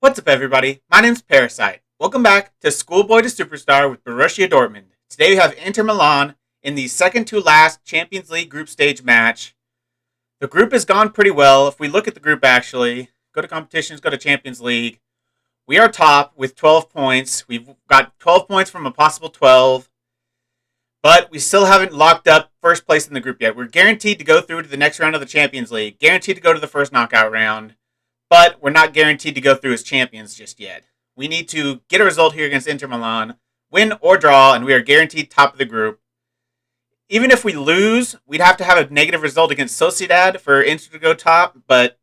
What's up, everybody? My name's Parasite. Welcome back to Schoolboy to Superstar with Borussia Dortmund. Today we have Inter Milan in the second to last Champions League group stage match. The group has gone pretty well. If we look at the group, actually, go to competitions, go to Champions League. We are top with 12 points. We've got 12 points from a possible 12, but we still haven't locked up first place in the group yet. We're guaranteed to go through to the next round of the Champions League, guaranteed to go to the first knockout round, but we're not guaranteed to go through as champions just yet. We need to get a result here against Inter Milan, win or draw, and we are guaranteed top of the group. Even if we lose, we'd have to have a negative result against Sociedad for Inter to go top, but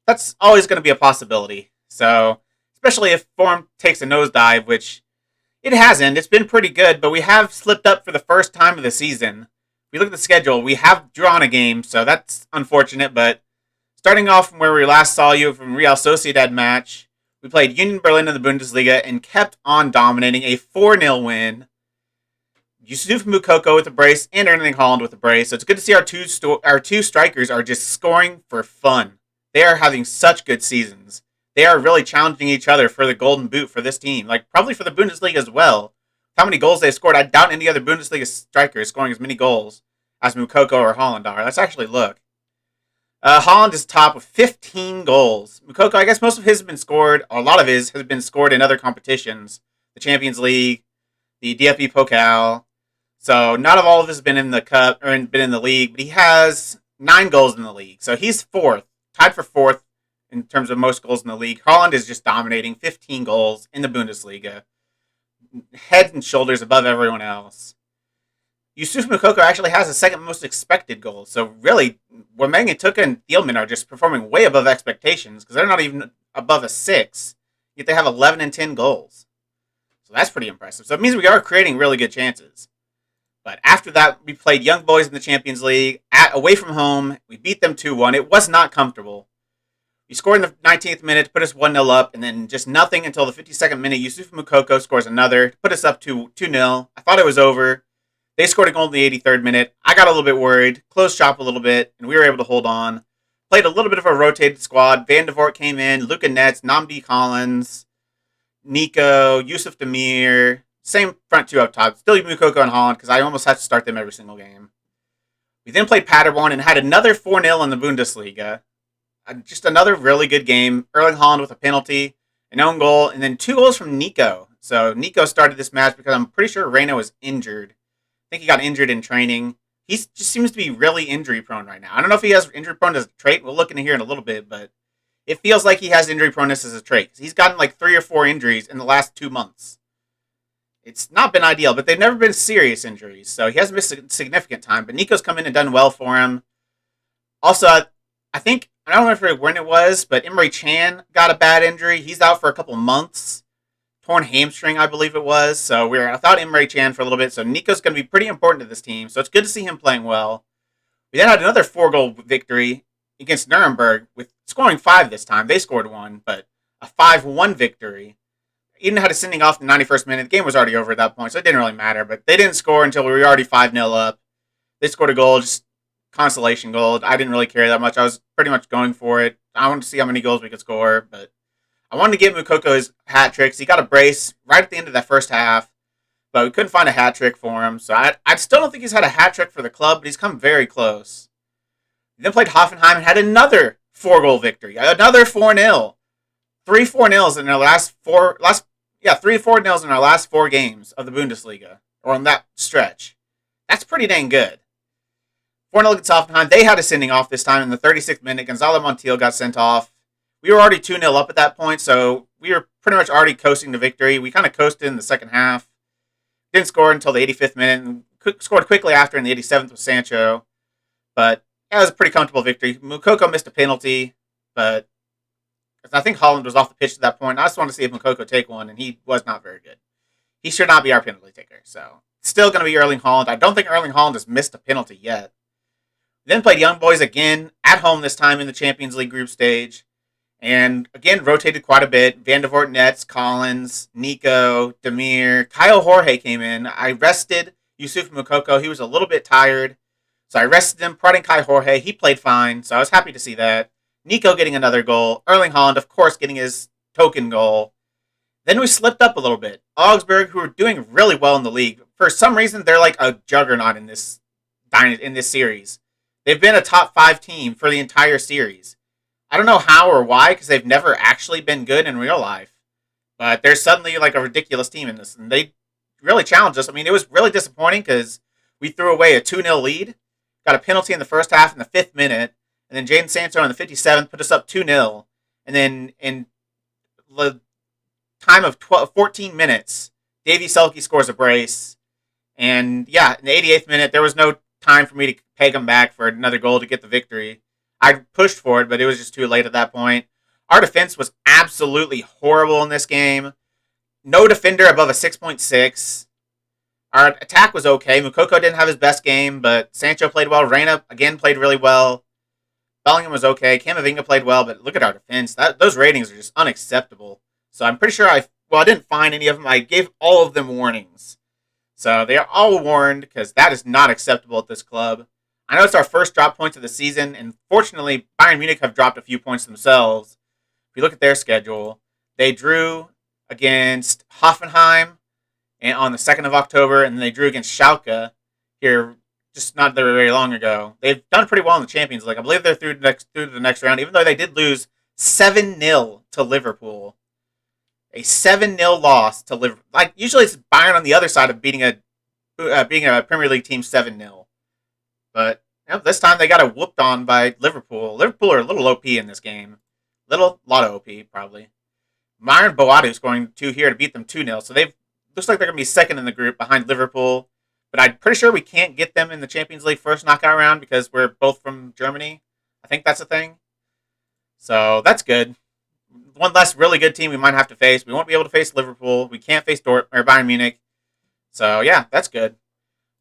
that's always going to be a possibility. So, especially if form takes a nosedive, which it hasn't. It's been pretty good, but we have slipped up for the first time of the season. If we look at the schedule, we have drawn a game, so that's unfortunate, but starting off from where we last saw you from Real Sociedad match, we played Union Berlin in the Bundesliga and kept on dominating a 4-0 win. Yusuf Moukoko with a brace and Erling Haaland with a brace. So it's good to see our two strikers are just scoring for fun. They are having such good seasons. They are really challenging each other for the golden boot for this team. Like, probably for the Bundesliga as well. How many goals they scored, I doubt any other Bundesliga striker is scoring as many goals as Moukoko or Haaland are. Let's actually look. Haaland is top with 15 goals. Moukoko, I guess most of his has been scored, or a lot of his has been scored in other competitions. The Champions League, the DFB Pokal. So not of all of this has been in the cup or been in the league, but he has 9 goals in the league. So he's fourth, tied for fourth in terms of most goals in the league. Haaland is just dominating, 15 goals in the Bundesliga, head and shoulders above everyone else. Yusuf Moukoko actually has the second most expected goals. So really, Wemeng, Tuka, and Thielman are just performing way above expectations because they're not even above a 6, yet they have 11 and 10 goals. So that's pretty impressive. So it means we are creating really good chances. But after that, we played Young Boys in the Champions League away from home. We beat them 2-1. It was not comfortable. We scored in the 19th minute to put us 1-0 up, and then just nothing until the 52nd minute. Yusuf Moukoko scores another to put us up to 2-0. I thought it was over. They scored a goal in the 83rd minute. I got a little bit worried, closed shop a little bit, and we were able to hold on. Played a little bit of a rotated squad. Van de Voort came in, Luca Netz, Namdi Collins, Nico, Yusuf Demir. Same front two up top. Still Moukoko and Haaland because I almost had to start them every single game. We then played Paderborn and had another 4-0 in the Bundesliga. Just another really good game. Erling Haaland with a penalty, an own goal, and then 2 goals from Nico. So Nico started this match because I'm pretty sure Reina was injured. I think he got injured in training. He just seems to be really injury prone right now. I don't know if he has injury prone as a trait. We'll look into here in a little bit, but it feels like he has injury proneness as a trait. He's gotten like 3 or 4 injuries in the last 2 months. It's not been ideal, but they've never been serious injuries, so he hasn't missed a significant time. But Nico's come in and done well for him. Also, I think, I don't remember when it was, but Emre Can got a bad injury. He's out for a couple months. Torn hamstring, I believe it was. So we were without Emre Can for a little bit. So Nico's going to be pretty important to this team. So it's good to see him playing well. We then had another 4-goal victory against Nuremberg with scoring 5 this time. They scored 1, but a 5-1 victory. Even had a sending off in the 91st minute. The game was already over at that point, so it didn't really matter. But they didn't score until we were already 5-0 up. They scored a goal, just consolation goal. I didn't really care that much. I was pretty much going for it. I wanted to see how many goals we could score, but I wanted to give Moukoko his hat tricks. He got a brace right at the end of that first half, but we couldn't find a hat trick for him. So I still don't think he's had a hat trick for the club, but he's come very close. He then played Hoffenheim and had another 4-goal victory. Another 4-0. 3 4-0s in our last 3 4-0s in our last 4 games of the Bundesliga, or in that stretch. That's pretty dang good. 4-0 against Hoffenheim. They had a sending off this time in the 36th minute. Gonzalo Montiel got sent off. We were already 2-0 up at that point, so we were pretty much already coasting to victory. We kind of coasted in the second half. Didn't score until the 85th minute, and scored quickly after in the 87th with Sancho. But yeah, it was a pretty comfortable victory. Moukoko missed a penalty, but I think Haaland was off the pitch at that point. I just wanted to see if Moukoko take one, and he was not very good. He should not be our penalty taker, so still going to be Erling Haaland. I don't think Erling Haaland has missed a penalty yet. We then played Young Boys again, at home this time in the Champions League group stage. And again, rotated quite a bit. Van de Voort, Netz, Collins, Nico, Demir. Kyle Jorge came in. I rested Yusuf Moukoko. He was a little bit tired. So I rested him, brought in Kai Jorge. He played fine, so I was happy to see that. Nico getting another goal. Erling Haaland, of course, getting his token goal. Then we slipped up a little bit. Augsburg, who are doing really well in the league, for some reason they're like a juggernaut in this series. They've been a top 5 team for the entire series. I don't know how or why, because they've never actually been good in real life. But they're suddenly like a ridiculous team in this, and they really challenged us. I mean, it was really disappointing because we threw away a 2-0 lead, got a penalty in the first half in the 5th minute, and then Jadon Sancho in the 57th put us up 2-0. And then in the time of 14 minutes, Davy Selke scores a brace. And yeah, in the 88th minute, there was no time for me to peg him back for another goal to get the victory. I pushed for it, but it was just too late at that point. Our defense was absolutely horrible in this game. No defender above a 6.6. Our attack was okay. Moukoko didn't have his best game, but Sancho played well. Reina, again, played really well. Bellingham was okay. Camavinga played well, but look at our defense. Those ratings are just unacceptable. So I'm pretty sure I didn't find any of them. I gave all of them warnings. So they are all warned because that is not acceptable at this club. I know it's our first drop points of the season, and fortunately, Bayern Munich have dropped a few points themselves. If you look at their schedule, they drew against Hoffenheim on the 2nd of October, and then they drew against Schalke here just not very long ago. They've done pretty well in the Champions League. I believe they're through to the next round, even though they did lose 7-0 to Liverpool. A 7-0 loss to Liverpool. Like, usually it's Bayern on the other side of beating a Premier League team 7-0. But this time they got whooped on by Liverpool. Liverpool are a little OP in this game. Lot of OP, probably. Myron Boadu scoring 2 here to beat them 2-0. So looks like they're going to be second in the group behind Liverpool. But I'm pretty sure we can't get them in the Champions League first knockout round because we're both from Germany. I think that's a thing. So that's good. One less really good team we might have to face. We won't be able to face Liverpool. We can't face Bayern Munich. So yeah, that's good.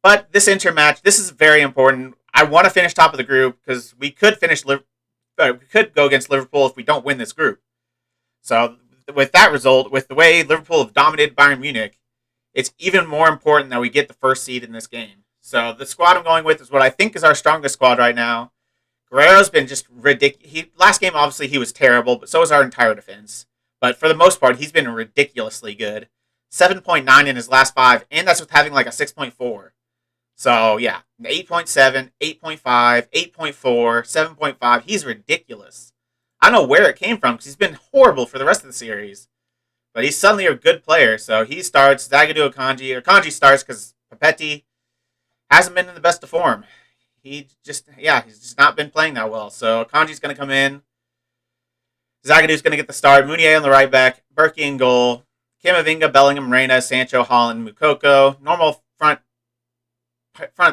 But this Inter match, this is very important. I want to finish top of the group because we could go against Liverpool if we don't win this group. So with that result, with the way Liverpool have dominated Bayern Munich, it's even more important that we get the first seed in this game. So the squad I'm going with is what I think is our strongest squad right now. Guerrero's been just ridiculous. Last game, obviously, he was terrible, but so is our entire defense. But for the most part, he's been ridiculously good. 7.9 in his last 5, and that's with having like a 6.4. So, yeah, 8.7, 8.5, 8.4, 7.5. He's ridiculous. I don't know where it came from because he's been horrible for the rest of the series. But he's suddenly a good player, so he starts. Zagadou Akanji starts because Papetti hasn't been in the best of form. He's just not been playing that well. So Akanji's going to come in. Zagadou's going to get the start. Meunier on the right back. Berkey in goal. Camavinga, Bellingham, Reina, Sancho, Holland, Moukoko. Normal front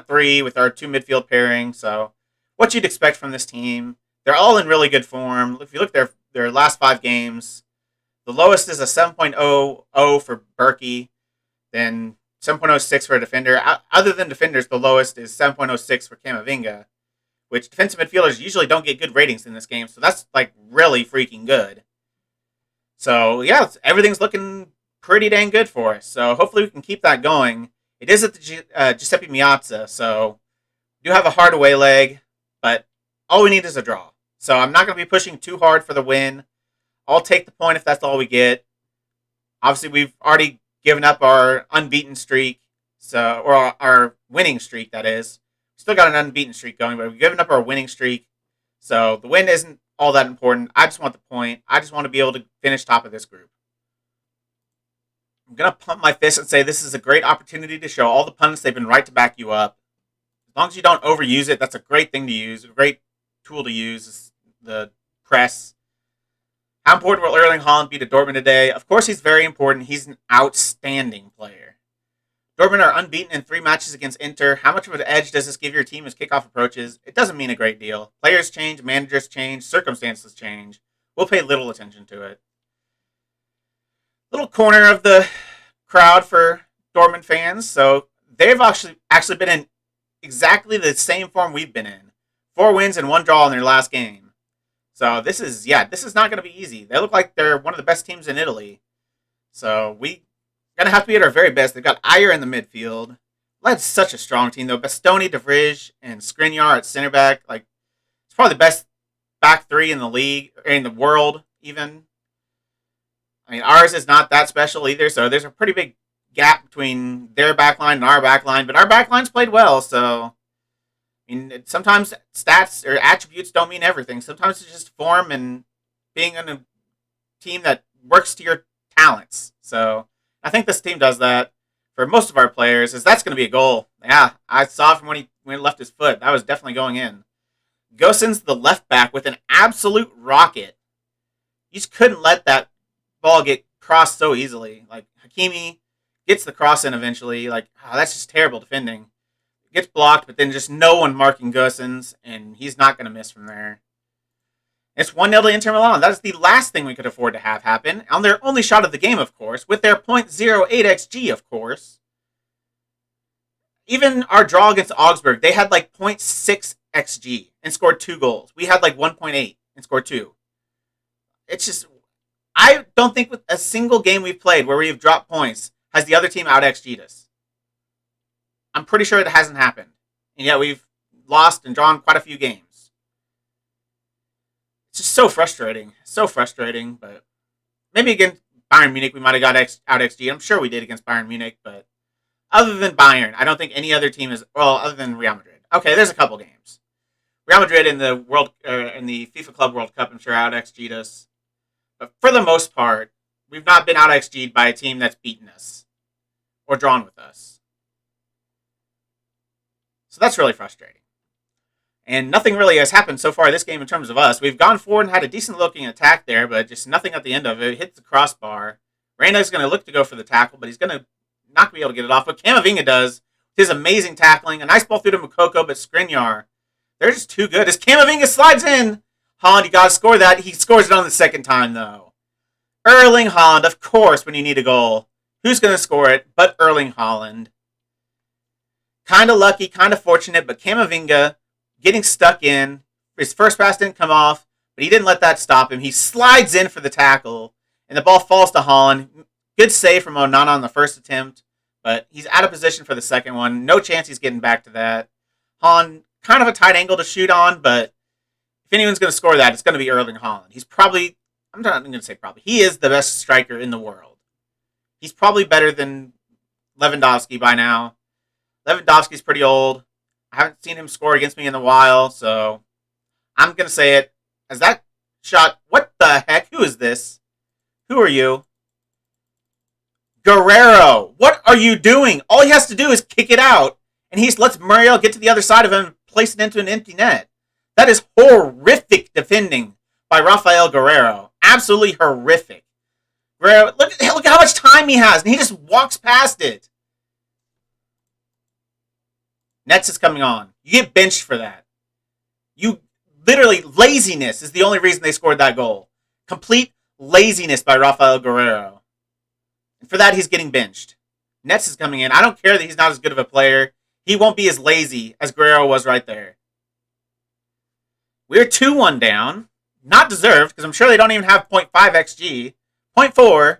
3 with our 2 midfield pairing. So what you'd expect from this team. They're all in really good form. If you look at their last 5 games, the lowest is a 7.00 for Berkey, then 7.06 for a defender. Other than defenders, the lowest is 7.06 for Camavinga, which defensive midfielders usually don't get good ratings in this game, so that's like really freaking good. So yeah, everything's looking pretty dang good for us. So hopefully we can keep that going. It is at the Giuseppe Meazza, so we do have a hard away leg, but all we need is a draw. So I'm not going to be pushing too hard for the win. I'll take the point if that's all we get. Obviously, we've already given up our unbeaten streak, or our winning streak, that is. We still got an unbeaten streak going, but we've given up our winning streak. So the win isn't all that important. I just want the point. I just want to be able to finish top of this group. I'm going to pump my fist and say this is a great opportunity to show all the pundits they've been right to back you up. As long as you don't overuse it, that's a great thing to use, a great tool to use, the press. How important will Erling Haaland be to Dortmund today? Of course he's very important. He's an outstanding player. Dortmund are unbeaten in 3 matches against Inter. How much of an edge does this give your team as kickoff approaches? It doesn't mean a great deal. Players change, managers change, circumstances change. We'll pay little attention to it. Little corner of the crowd for Dortmund fans. So they've actually been in exactly the same form we've been in. 4 wins and 1 draw in their last game. So this is not going to be easy. They look like they're one of the best teams in Italy. So we going to have to be at our very best. They've got Ayer in the midfield. That's such a strong team, though. Bastoni, De Vrij, and Skriniar at center back. Like, it's probably the best back 3 in the league, or in the world, even. I mean, ours is not that special either, so there's a pretty big gap between their backline and our backline, but our backline's played well, so I mean, sometimes stats or attributes don't mean everything. Sometimes it's just form and being on a team that works to your talents. So I think this team does that for most of our players, is that's going to be a goal. Yeah, I saw from when he left his foot. That was definitely going in. Gosens, the left back, with an absolute rocket. You just couldn't let that ball get crossed so easily. Like, Hakimi gets the cross in eventually. Like, that's just terrible defending. Gets blocked, but then just no one marking Gosens, and he's not going to miss from there. It's 1-0 to Inter Milan. That is the last thing we could afford to have happen. On their only shot of the game, of course, with their .08 XG, of course. Even our draw against Augsburg, they had like .6 XG and scored 2 goals. We had like 1.8 and scored 2. It's just, I don't think with a single game we've played where we've dropped points has the other team out XG'd us. I'm pretty sure it hasn't happened. And yet we've lost and drawn quite a few games. It's just so frustrating. So frustrating. But maybe against Bayern Munich we might have got out XG. I'm sure we did against Bayern Munich. But other than Bayern, I don't think any other team is, well, other than Real Madrid. Okay, there's a couple games. Real Madrid in the FIFA Club World Cup, I'm sure out XG'd us. But for the most part, we've not been out XG'd by a team that's beaten us or drawn with us. So that's really frustrating. And nothing really has happened so far this game in terms of us. We've gone forward and had a decent looking attack there, but just nothing at the end of it. It hits the crossbar. Reina's going to look to go for the tackle, but he's going to not be able to get it off. But Camavinga does. His amazing tackling. A nice ball through to Moukoko, but Skriniar, they're just too good. As Camavinga slides in, Haaland, you got to score that. He scores it on the second time, though. Erling Haaland, of course, when you need a goal. Who's going to score it but Erling Haaland? Kind of lucky, kind of fortunate, but Camavinga getting stuck in. His first pass didn't come off, but he didn't let that stop him. He slides in for the tackle, and the ball falls to Haaland. Good save from Onana on the first attempt, but he's out of position for the second one. No chance he's getting back to that. Haaland, kind of a tight angle to shoot on, but if anyone's going to score that, it's going to be Erling Haaland. He's probably, I'm not going to say probably, he is the best striker in the world. He's probably better than Lewandowski by now. Lewandowski's pretty old. I haven't seen him score against me in a while, so I'm going to say it. As that shot, what the heck? Who is this? Who are you? Guerrero, what are you doing? All he has to do is kick it out, and he lets Muriel get to the other side of him and place it into an empty net. That is horrific defending by Rafael Guerrero. Absolutely horrific. Guerrero, look at how much time he has, and he just walks past it. Nets is coming on. You get benched for that. You literally, laziness is the only reason they scored that goal. Complete laziness by Rafael Guerrero. And for that, he's getting benched. Nets is coming in. I don't care that he's not as good of a player. He won't be as lazy as Guerrero was right there. We're 2-1 down. Not deserved, because I'm sure they don't even have .5 XG. 0.4.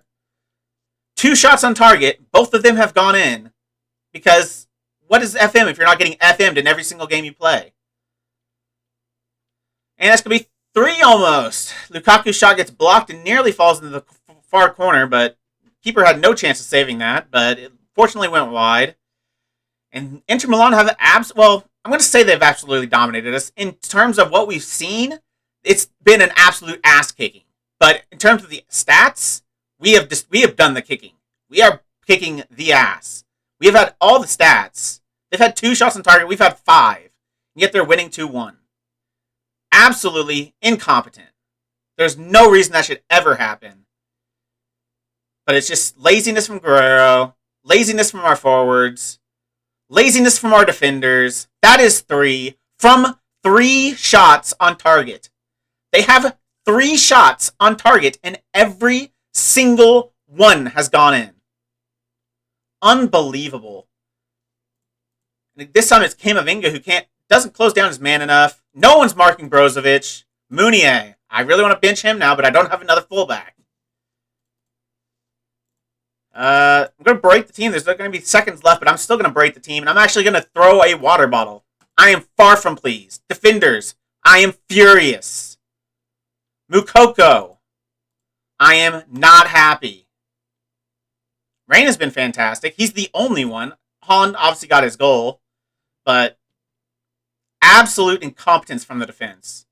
2 shots on target. Both of them have gone in. Because what is FM if you're not getting FM'd in every single game you play? And that's going to be 3 almost. Lukaku's shot gets blocked and nearly falls into the far corner, but keeper had no chance of saving that, but it fortunately went wide. And Inter Milan have I'm going to say they've absolutely dominated us. In terms of what we've seen, it's been an absolute ass kicking. But in terms of the stats, we have done the kicking. We are kicking the ass. We have had all the stats. They've had 2 shots on target. We've had 5. And yet they're winning 2-1. Absolutely incompetent. There's no reason that should ever happen. But it's just laziness from Guerrero, laziness from our forwards, laziness from our defenders. That is 3 from 3 shots on target. They have 3 shots on target, and every single one has gone in. Unbelievable. And this time it's Camavinga who doesn't close down his man enough. No one's marking Brozovic. Meunier. I really want to bench him now, but I don't have another fullback. I'm going to break the team. There's going to be seconds left, but I'm still going to break the team, and I'm actually going to throw a water bottle. I am far from pleased. Defenders, I am furious. Moukoko. I am not happy. Reyna's been fantastic. He's the only one. Haaland obviously got his goal, but absolute incompetence from the defense.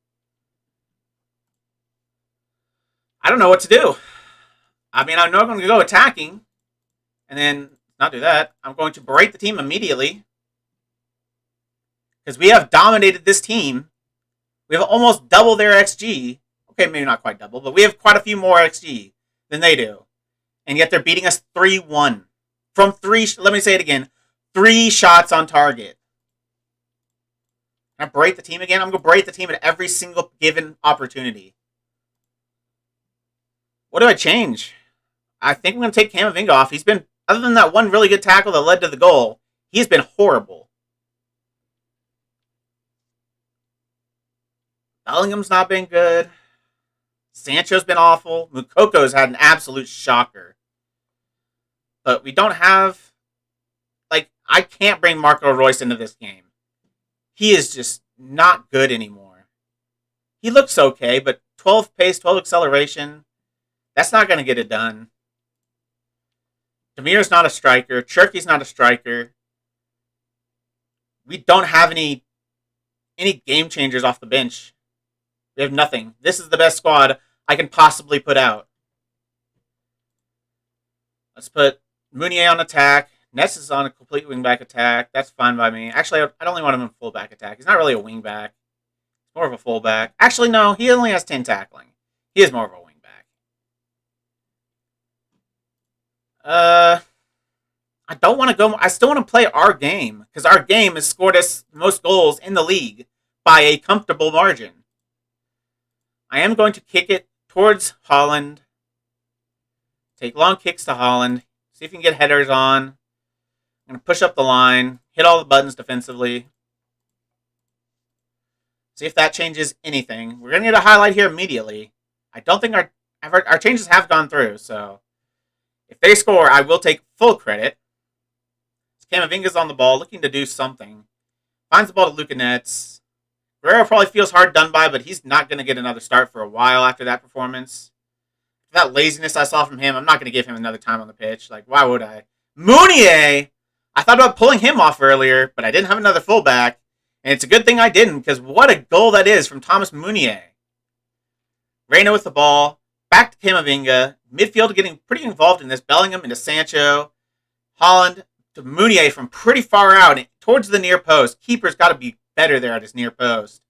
I don't know what to do. I mean, I know I'm going to go attacking, and then not do that. I'm going to berate the team immediately, because we have dominated this team. We have almost double their XG. Okay, maybe not quite double, but we have quite a few more XG than they do. And yet they're beating us 3-1. From let me say it again, 3 shots on target. Can I berate the team again? I'm going to berate the team at every single given opportunity. What do I change? I think I'm going to take Camavinga off. He's been, other than that one really good tackle that led to the goal, he's been horrible. Bellingham's not been good. Sancho's been awful. Mukoko's had an absolute shocker. But we don't have... I can't bring Marco Reus into this game. He is just not good anymore. He looks okay, but 12 pace, 12 acceleration, that's not going to get it done. Demir's not a striker. Cherky's not a striker. We don't have any game changers off the bench. We have nothing. This is the best squad I can possibly put out. Let's put Meunier on attack. Ness is on a complete wingback attack. That's fine by me. Actually, I only want him in fullback attack. He's not really a wingback. He's more of a fullback. Actually, no. He only has 10 tackling. He is more of a wingback. I don't want to go... I still want to play our game, because our game has scored us most goals in the league by a comfortable margin. I am going to kick it towards Haaland. Take long kicks to Haaland. See if we can get headers on. I'm going to push up the line. Hit all the buttons defensively. See if that changes anything. We're going to get a highlight here immediately. I don't think our changes have gone through, so... If they score, I will take full credit. Camavinga's on the ball, looking to do something. Finds the ball to Luka Netz. Guerrero probably feels hard done by, but he's not going to get another start for a while after that performance. That laziness I saw from him, I'm not going to give him another time on the pitch. Why would I? Meunier! I thought about pulling him off earlier, but I didn't have another fullback. And it's a good thing I didn't, because what a goal that is from Thomas Meunier. Reyna with the ball. Back to Camavinga. Midfield getting pretty involved in this. Bellingham into Sancho. Haaland to Meunier from pretty far out towards the near post. Keeper's got to be better there at his near post.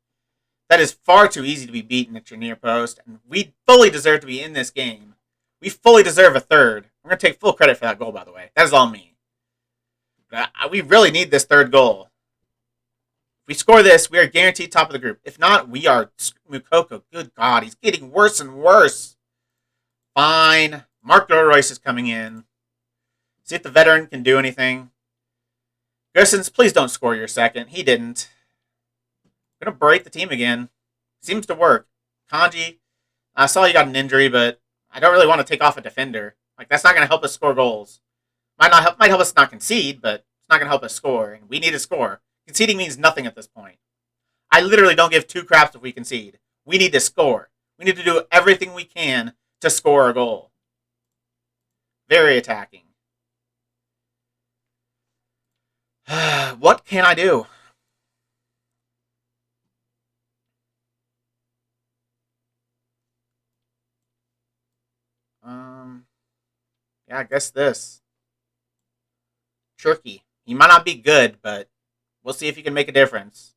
That is far too easy to be beaten at your near post. And we fully deserve to be in this game. We fully deserve a third. I'm going to take full credit for that goal, by the way. That is all me. But we really need this third goal. If we score this, we are guaranteed top of the group. If not, we are Mukoko. Good God, he's getting worse and worse. Fine. Marco Reus is coming in. See if the veteran can do anything. Gersons, please don't score your second. He didn't. I'm going to berate the team again. Seems to work. Kanji, I saw you got an injury, but I don't really want to take off a defender. That's not going to help us score goals. Might help us not concede, but it's not going to help us score. And we need to score. Conceding means nothing at this point. I literally don't give 2 craps if we concede. We need to score. We need to do everything we can to score a goal. Very attacking. What can I do? Yeah, I guess this. Turkey. He might not be good, but we'll see if he can make a difference.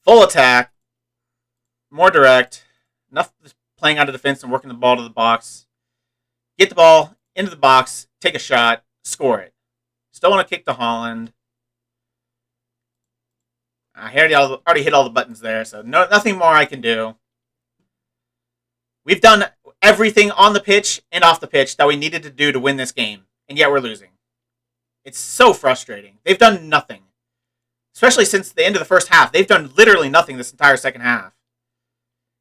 Full attack. More direct. Enough playing out of defense and working the ball to the box. Get the ball into the box. Take a shot. Score it. Still want to kick to Haaland. I already hit all the buttons there, so nothing more I can do. We've done everything on the pitch and off the pitch that we needed to do to win this game, and yet we're losing. It's so frustrating. They've done nothing. Especially since the end of the first half. They've done literally nothing this entire second half.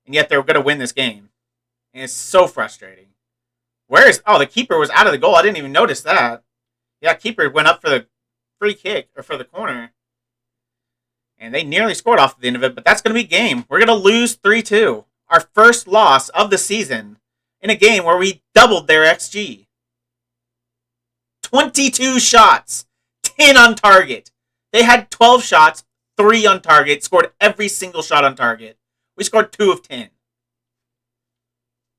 And yet they're going to win this game. And it's so frustrating. The keeper was out of the goal. I didn't even notice that. Yeah, keeper went up for the free kick, or for the corner. And they nearly scored off at the end of it, but that's going to be game. We're going to lose 3-2. our first loss of the season in a game where we doubled their XG. 22 shots, 10 on target. They had 12 shots, 3 on target, scored every single shot on target. We scored 2 of 10.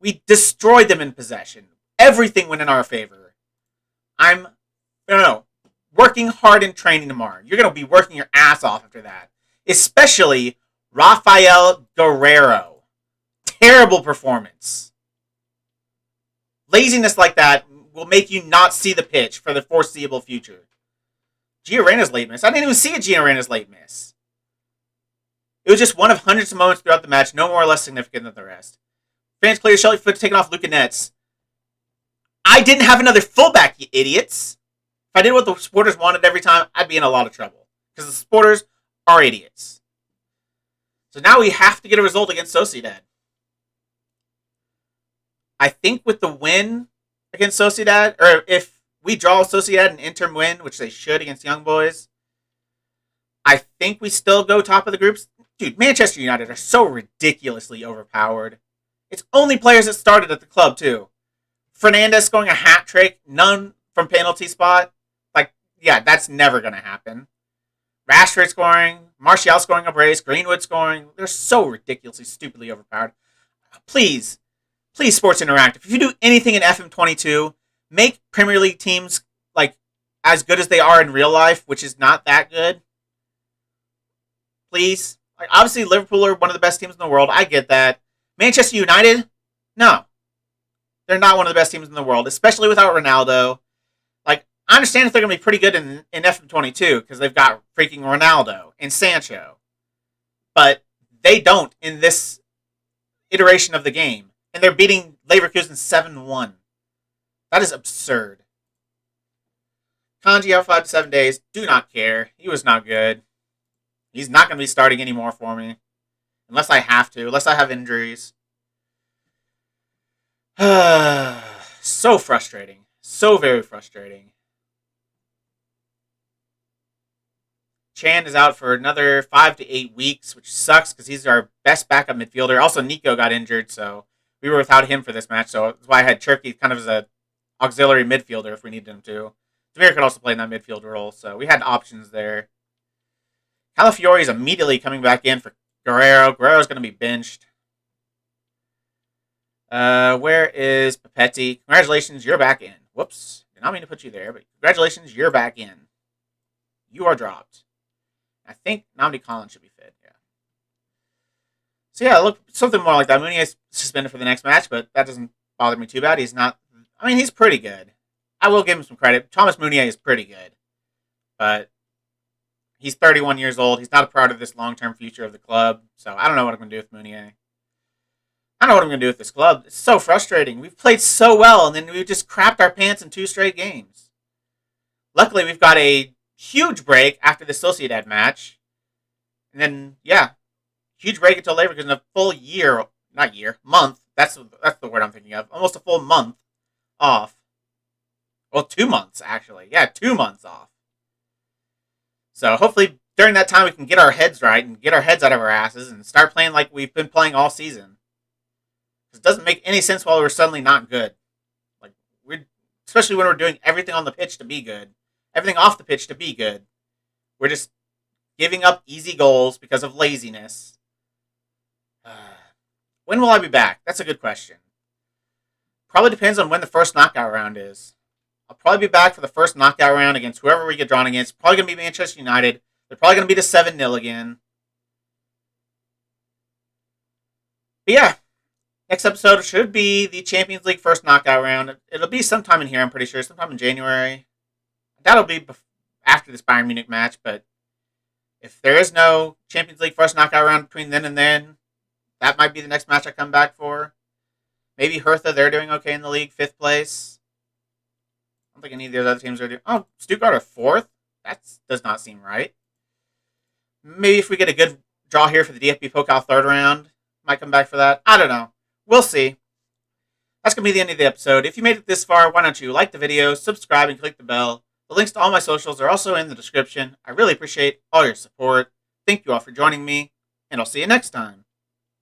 We destroyed them in possession. Everything went in our favor. I'm working hard in training tomorrow. You're going to be working your ass off after that. Especially Rafael Guerrero. Terrible performance. Laziness like that will make you not see the pitch for the foreseeable future. Gioreno's late miss. I didn't even see a Gioreno's late miss. It was just one of hundreds of moments throughout the match, no more or less significant than the rest. Fans clear Shelly foot taking off Luka Nets. I didn't have another fullback, you idiots. If I did what the supporters wanted every time, I'd be in a lot of trouble. Because the supporters are idiots. So now we have to get a result against Sociedad. I think with the win against Sociedad, or if we draw Sociedad and Inter win, which they should against Young Boys, I think we still go top of the groups. Dude, Manchester United are so ridiculously overpowered. It's only players that started at the club, too. Fernandez scoring a hat trick, none from penalty spot. Yeah, that's never going to happen. Rashford scoring, Martial scoring a brace, Greenwood scoring. They're so ridiculously, stupidly overpowered. Please, Sports Interactive, if you do anything in FM22, make Premier League teams as good as they are in real life, which is not that good. Please. Obviously, Liverpool are one of the best teams in the world. I get that. Manchester United? No. They're not one of the best teams in the world, especially without Ronaldo. I understand if they're going to be pretty good in FM22 because they've got freaking Ronaldo and Sancho. But they don't in this iteration of the game. And they're beating Leverkusen 7-1. That is absurd. Kanji out 5 to 7 days. Do not care. He was not good. He's not going to be starting anymore for me. Unless I have to. Unless I have injuries. So frustrating. So very frustrating. Chan is out for another 5 to 8 weeks, which sucks because he's our best backup midfielder. Also, Nico got injured, so we were without him for this match. So that's why I had Cherky kind of as an auxiliary midfielder if we needed him to. Demir could also play in that midfield role, so we had options there. Calafiori is immediately coming back in for Guerrero. Guerrero's going to be benched. Where is Papetti? Congratulations, you're back in. Whoops. Did not mean to put you there, but congratulations, you're back in. You are dropped. I think Nnamdi Collins should be fit, yeah. So yeah, look, something more like that. Mooney is suspended for the next match, but that doesn't bother me too bad. He's not, he's pretty good. I will give him some credit. Thomas Meunier is pretty good. But he's 31 years old. He's not a part of this long-term future of the club. So I don't know what I'm going to do with Meunier. I don't know what I'm going to do with this club. It's so frustrating. We've played so well, and then we just crapped our pants in 2 straight games. Luckily, we've got a huge break after the Sociedad match. And then, yeah, huge break until later because in a full month. That's the word I'm thinking of. Almost a full month off. Well, 2 months, actually. Yeah, 2 months off. So hopefully during that time we can get our heads right and get our heads out of our asses and start playing like we've been playing all season. It doesn't make any sense while we're suddenly not good. Especially when we're doing everything on the pitch to be good. Everything off the pitch to be good. We're just giving up easy goals because of laziness. When will I be back? That's a good question. Probably depends on when the first knockout round is. I'll probably be back for the first knockout round against whoever we get drawn against. Probably going to be Manchester United. They're probably going to beat us 7-0 again. But yeah. Next episode should be the Champions League first knockout round. It'll be sometime in here, I'm pretty sure. Sometime in January. That'll be after this Bayern Munich match, but if there is no Champions League first knockout round between then and then, that might be the next match I come back for. Maybe Hertha, they're doing okay in the league, 5th place. I don't think any of the other teams are doing... Oh, Stuttgart are 4th? That does not seem right. Maybe if we get a good draw here for the DFB Pokal 3rd round, might come back for that. I don't know. We'll see. That's going to be the end of the episode. If you made it this far, why don't you like the video, subscribe, and click the bell. The links to all my socials are also in the description. I really appreciate all your support. Thank you all for joining me, and I'll see you next time.